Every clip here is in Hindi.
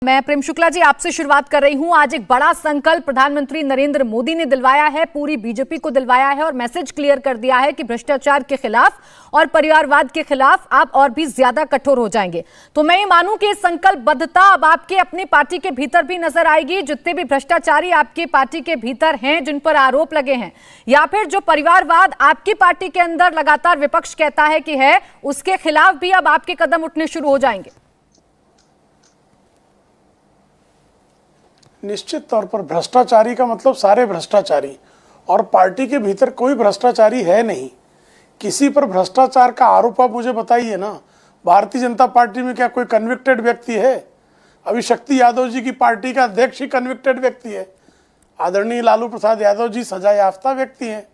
मैं प्रेम शुक्ला जी आपसे शुरुआत कर रही हूं। आज एक बड़ा संकल्प प्रधानमंत्री नरेंद्र मोदी ने दिलवाया है, पूरी बीजेपी को दिलवाया है और मैसेज क्लियर कर दिया है कि भ्रष्टाचार के खिलाफ और परिवारवाद के खिलाफ आप और भी ज्यादा कठोर हो जाएंगे। तो मैं ये मानूं कि इस संकल्पबद्धता अब आपके अपनी पार्टी के भीतर भी नजर आएगी। जितने भी भ्रष्टाचारी आपकी पार्टी के भीतर हैं, जिन पर आरोप लगे हैं, या फिर जो परिवारवाद आपकी पार्टी के अंदर लगातार विपक्ष कहता है कि है, उसके खिलाफ भी अब आपके कदम उठने शुरू हो जाएंगे। निश्चित तौर पर भ्रष्टाचारी का मतलब सारे भ्रष्टाचारी, और पार्टी के भीतर कोई भ्रष्टाचारी है नहीं। किसी पर भ्रष्टाचार का आरोप आप मुझे बताइए ना। भारतीय जनता पार्टी में क्या कोई कन्विक्टेड व्यक्ति है? अभी शक्ति यादव जी की पार्टी का अध्यक्ष ही कन्विक्टेड व्यक्ति है। आदरणीय लालू प्रसाद यादव जी सजा याफ्ता व्यक्ति हैं।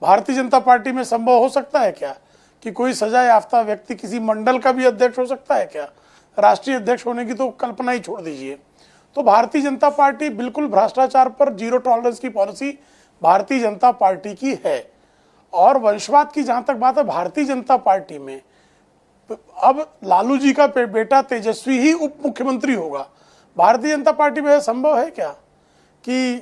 भारतीय जनता पार्टी में संभव हो सकता है क्या कि कोई सजा याफ्ता व्यक्ति किसी मंडल का भी अध्यक्ष हो सकता है क्या? राष्ट्रीय अध्यक्ष होने की तो कल्पना ही छोड़ दीजिए। तो भारतीय जनता पार्टी बिल्कुल भ्रष्टाचार पर जीरो टॉलरेंस की पॉलिसी भारतीय जनता पार्टी की है। और वंशवाद की जहां तक बात है, भारतीय जनता पार्टी में अब लालू जी का बेटा तेजस्वी ही उप मुख्यमंत्री होगा। भारतीय जनता पार्टी में संभव है क्या कि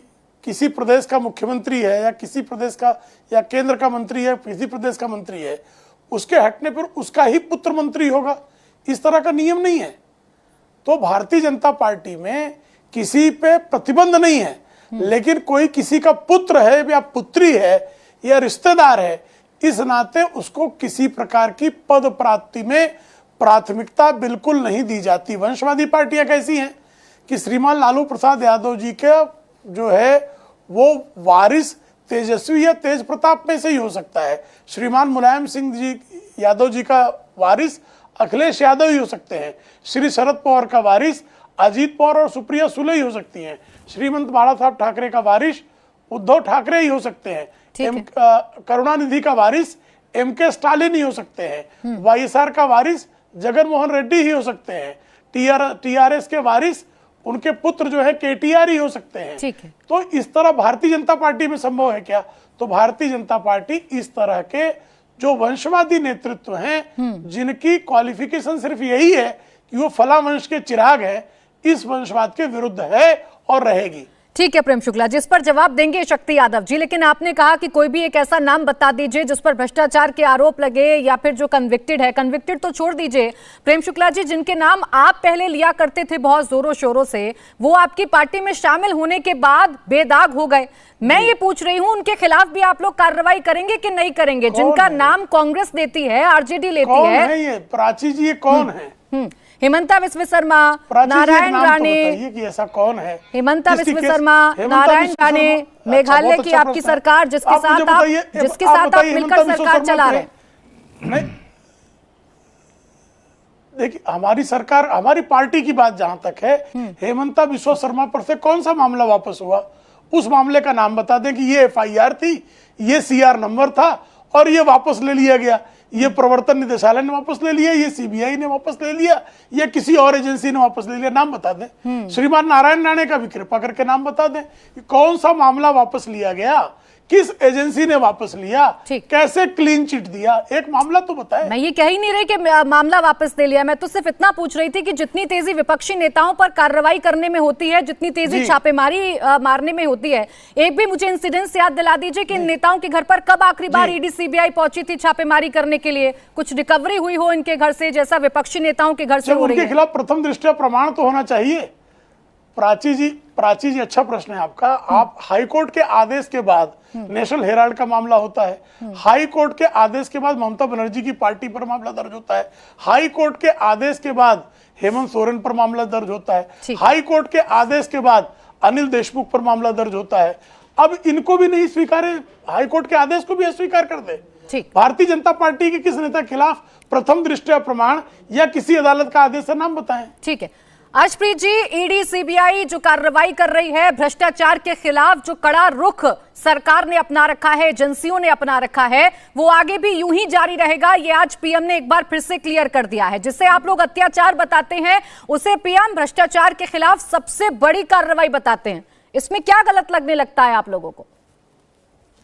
किसी प्रदेश का मुख्यमंत्री है या किसी प्रदेश का या केंद्र का मंत्री है, किसी प्रदेश का मंत्री है, उसके हटने पर उसका ही पुत्र मंत्री होगा? इस तरह का नियम नहीं है। तो भारतीय जनता पार्टी में किसी पे प्रतिबंध नहीं है, लेकिन कोई किसी का पुत्र है या पुत्री है या रिश्तेदार है, इस नाते उसको किसी प्रकार की पद प्राप्ति में प्राथमिकता बिल्कुल नहीं दी जाती। वंशवादी पार्टियां कैसी हैं कि श्रीमान लालू प्रसाद यादव जी के जो है वो वारिस तेजस्वी या तेज प्रताप में से ही हो सकता है। श्रीमान मुलायम सिंह जी यादव जी का वारिस अखिलेश यादव ही हो सकते हैं। श्री शरद पवार का वारिस अजीत पवार और सुप्रिया सुले ही हो सकती हैं। श्रीमंत बाला साहब ठाकरे का वारिस उद्धव ठाकरे ही हो सकते हैं। करुणानिधि का वारिस एमके स्टालिन ही हो सकते हैं। वाईएसआर का वारिस जगन मोहन रेड्डी ही हो सकते हैं। टीआरएस के वारिस उनके पुत्र जो है केटीआर ही हो सकते हैं। तो इस तरह भारतीय जनता पार्टी में संभव है क्या? तो भारतीय जनता पार्टी इस तरह के जो वंशवादी नेतृत्व हैं, जिनकी क्वालिफिकेशन सिर्फ यही है कि वो फला वंश के चिराग है, इस वंशवाद के विरुद्ध है और रहेगी। ठीक है प्रेम शुक्ला, जिस पर जवाब देंगे शक्ति यादव जी, लेकिन आपने कहा कि कोई भी एक ऐसा नाम बता दीजिए जिस पर भ्रष्टाचार के आरोप लगे या फिर जो कन्विक्टेड है। कन्विक्टेड तो छोड़ दीजिए प्रेम शुक्ला जी, जिनके नाम आप पहले लिया करते थे बहुत जोरों शोरों से, वो आपकी पार्टी में शामिल होने के बाद बेदाग हो गए। मैं ये पूछ रही हूं, उनके खिलाफ भी आप लोग कार्रवाई करेंगे कि नहीं करेंगे? जिनका नाम कांग्रेस देती है, आरजेडी लेती है। ये प्राची जी, ये कौन है? हेमंता विश्व शर्मा, नारायण राणे, कि ऐसा कौन है? हेमंता विश्व शर्मा, नारायण राणे, मेघालय की आपकी सरकार, जिसके साथ आप मिलकर सरकार चला रहे हैं। देखिए, हमारी सरकार, हमारी पार्टी की बात जहां तक है, हेमंता विश्व शर्मा पर से कौन सा मामला वापस हुआ? उस मामले का नाम बता दें कि ये एफआईआर थी, ये सीआर नंबर था और ये वापस ले लिया गया। ये प्रवर्तन निदेशालय ने वापस ले लिया, ये सीबीआई ने वापस ले लिया, या किसी और एजेंसी ने वापस ले लिया? नाम बता दें। श्रीमान नारायण राणे का भी कृपा करके नाम बता दें कि कौन सा मामला वापस लिया गया, किस एजेंसी ने वापस लिया, कैसे क्लीन चिट दिया, एक मामला तो बताएं। मैं ये कह ही नहीं रही कि मामला वापस ले लिया, मैं तो सिर्फ इतना पूछ रही थी कि जितनी तेजी विपक्षी नेताओं पर कार्रवाई करने में होती है, जितनी तेजी छापेमारी मारने में होती है, एक भी मुझे इंसिडेंस याद दिला दीजिए कि नेताओं के घर पर कब आखिरी बार ईडी सीबीआई पहुंची थी छापेमारी करने के लिए? कुछ रिकवरी हुई हो इनके घर से, जैसा विपक्षी नेताओं के घर से हो रही है? उनके खिलाफ प्रथम दृष्टया प्रमाण तो होना चाहिए। प्राची जी, अच्छा प्रश्न है आपका। आप हाई कोर्ट के आदेश के बाद, नेशनल हेराल्ड का मामला होता है, हाई कोर्ट के आदेश के बाद ममता बनर्जी की पार्टी पर मामला दर्ज होता है, हाई कोर्ट के आदेश के बाद हेमंत सोरेन पर मामला दर्ज होता है, हाई कोर्ट के आदेश के बाद अनिल देशमुख पर मामला दर्ज होता है। अब इनको भी नहीं स्वीकार है, हाई कोर्ट के आदेश को भी अस्वीकार कर दे। भारतीय जनता पार्टी के किस नेता के खिलाफ प्रथम दृष्टया प्रमाण या किसी अदालत का आदेश है? नाम बताएं। ठीक है अर्शप्रीत जी, ईडी सीबीआई जो कार्रवाई कर रही है, भ्रष्टाचार के खिलाफ जो कड़ा रुख सरकार ने अपना रखा है, एजेंसियों ने अपना रखा है, वो आगे भी यूं ही जारी रहेगा। ये आज पीएम ने एक बार फिर से क्लियर कर दिया है। जिसे आप लोग अत्याचार बताते हैं, उसे पीएम भ्रष्टाचार के खिलाफ सबसे बड़ी कार्रवाई बताते हैं। इसमें क्या गलत लगने लगता है आप लोगों को?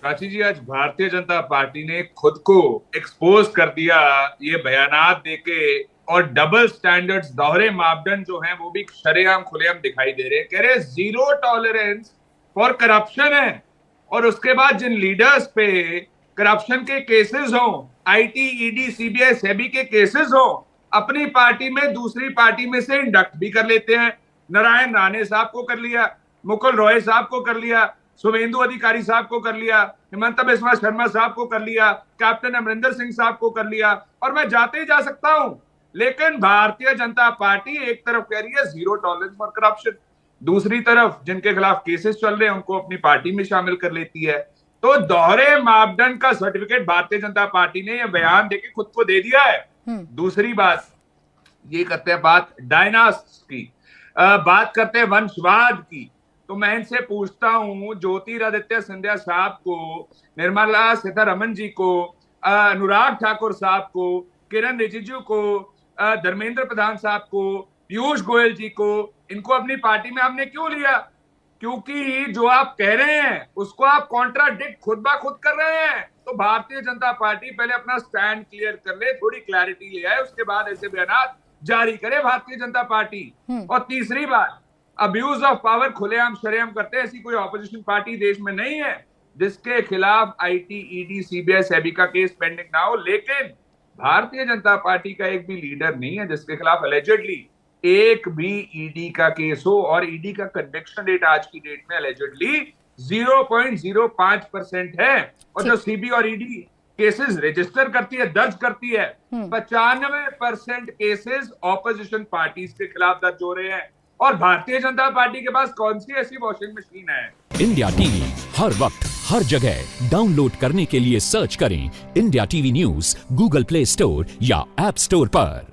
प्राची जी, आज भारतीय जनता पार्टी ने खुद को एक्सपोज कर दिया ये बयानात देके और डबल स्टैंडर्ड्स, दोहरे मापदंड जो हैं वो भी शरेआम खुलेआम दिखाई दे रहे हैं। कह रहे जीरो टॉलरेंस फॉर करप्शन है, और उसके बाद जिन लीडर्स पे करप्शन के केसेस हो, आईटी, ईडी, सीबीआई, सेबी के केसेस हो, अपनी पार्टी में दूसरी पार्टी में से इंडक्ट भी कर लेते हैं। नारायण राणे साहब को कर लिया, मुकुल रॉय साहब को कर लिया, शुभेंदु अधिकारी साहब को कर लिया, हिमंता बिस्वा शर्मा साहब को कर लिया, कैप्टन अमरिंदर सिंह साहब को कर लिया, और मैं जाते ही जा सकता हूं। लेकिन भारतीय जनता पार्टी एक तरफ कह रही है जीरो टॉलरेंस फॉर करप्शन, दूसरी तरफ जिनके खिलाफ केसेस चल रहे हैं उनको अपनी पार्टी में शामिल कर लेती है। तो दोहरे मापदंड का सर्टिफिकेट भारतीय जनता पार्टी ने यह बयान देके खुद को दे दिया है। दूसरी बात ये करते हैं बात डायनास्टी की, बात करते हैं वंशवाद की। तो मैं इनसे पूछता हूं, ज्योतिरादित्य सिंधिया साहब को, निर्मला सीतारमण जी को, अनुराग ठाकुर साहब को, किरण रिजिजू को, धर्मेंद्र प्रधान साहब को, पीयूष गोयल जी को, इनको अपनी पार्टी में आपने क्यों लिया? क्योंकि जो आप कह रहे हैं उसको आप कॉन्ट्राडिक्ट खुद ब खुद कर रहे हैं। तो भारतीय जनता पार्टी पहले अपना स्टैंड क्लियर कर ले, थोड़ी क्लैरिटी ले आए, उसके बाद ऐसे बयान जारी करे भारतीय जनता पार्टी। और तीसरी बात, अब्यूज ऑफ पावर खुलेआम शरेआम करते हैं, ऐसी कोई ऑपोजिशन पार्टी देश में नहीं है जिसके खिलाफ आईटी, ईडी, सीबीआई, सेबी का केस पेंडिंग ना हो। लेकिन भारतीय जनता पार्टी का एक भी लीडर नहीं है जिसके खिलाफ अलेजेडली एक भी ईडी का केस हो, और ईडी का कन्विक्शन रेट आज की डेट में अलेजेडली 0.05% है। और जो सीबी और ईडी केसेस रजिस्टर करती है, दर्ज करती है, 95% केसेस ऑपोजिशन पार्टीज के खिलाफ दर्ज हो रहे हैं। और भारतीय जनता पार्टी के पास कौन सी ऐसी वॉशिंग मशीन है? इंडिया टीवी हर वक्त हर जगह डाउनलोड करने के लिए सर्च करें India TV news Google play store या ऐप स्टोर पर।